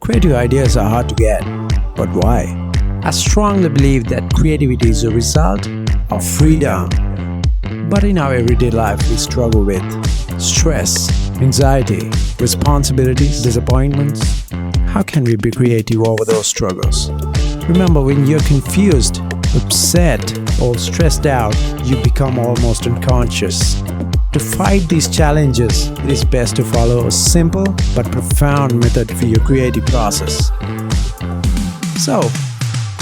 Creative ideas are hard to get, but why? I strongly believe that creativity is a result of freedom. But in our everyday life, we struggle with stress, anxiety, responsibilities, disappointments. How can we be creative over those struggles? Remember, when you're confused, upset, or stressed out, you become almost unconscious. To fight these challenges, it is best to follow a simple but profound method for your creative process. So,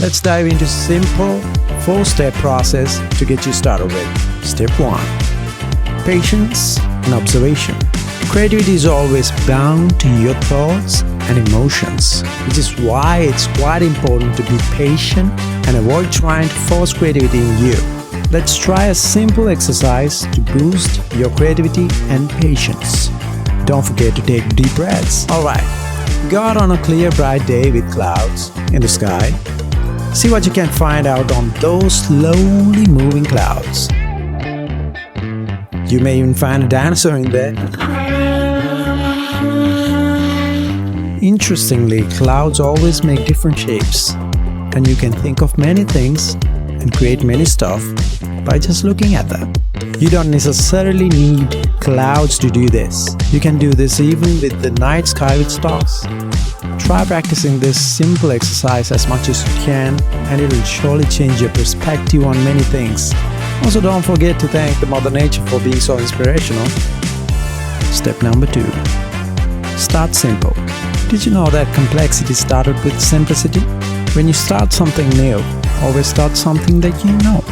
let's dive into a simple 4-step process to get you started with. Step 1. Patience and observation. Creativity is always bound to your thoughts and emotions, which is why it's quite important to be patient and avoid trying to force creativity in you. Let's try a simple exercise to boost your creativity and patience. Don't forget to take deep breaths. Alright, go out on a clear bright day with clouds in the sky. See what you can find out on those slowly moving clouds. You may even find a dinosaur in there. Interestingly, clouds always make different shapes, and you can think of many things and create many stuff by just looking at them. You don't necessarily need clouds to do this. You can do this even with the night sky with stars. Try practicing this simple exercise as much as you can, and it will surely change your perspective on many things. Also, don't forget to thank the Mother Nature for being so inspirational. Step number 2. Start simple. Did you know that complexity started with simplicity? When you start something new, always start something that you know.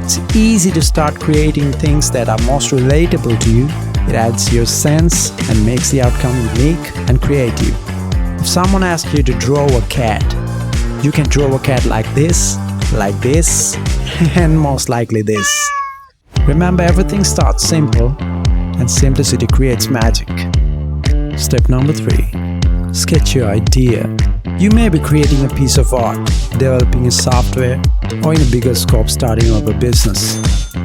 It's easy to start creating things that are most relatable to you. It adds your sense and makes the outcome unique and creative. If someone asks you to draw a cat, you can draw a cat like this, and most likely this. Remember, everything starts simple, and simplicity creates magic. Step number 3. Sketch your idea. You may be creating a piece of art, developing a software, or in a bigger scope starting up a business.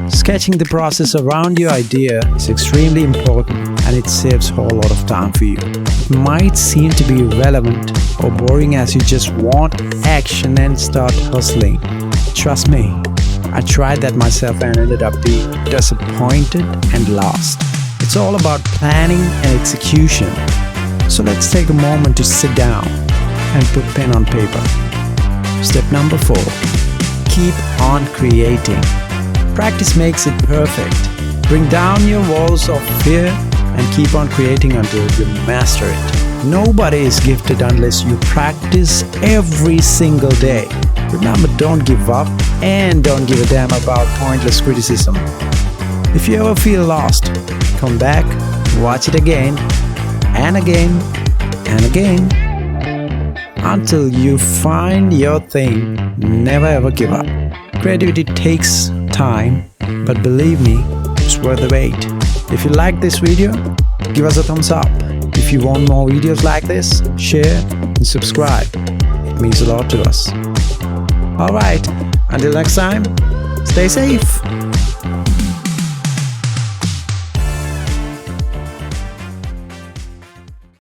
Sketching the process around your idea is extremely important, and it saves a whole lot of time for you. It might seem to be irrelevant or boring as you just want action and start hustling. Trust me, I tried that myself and ended up being disappointed and lost. It's all about planning and execution. So let's take a moment to sit down and put pen on paper. Step number 4. Keep on creating. Practice makes it perfect. Bring down your walls of fear and keep on creating until you master it. Nobody is gifted unless you practice every single day. Remember, don't give up and don't give a damn about pointless criticism. If you ever feel lost, come back, watch it again and again and again until you find your thing. Never ever give up. Creativity takes time, but believe me, it's worth the wait. If you like this video, give us a thumbs up. If you want more videos like this, share and subscribe. It means a lot to us. Alright, until next time, stay safe.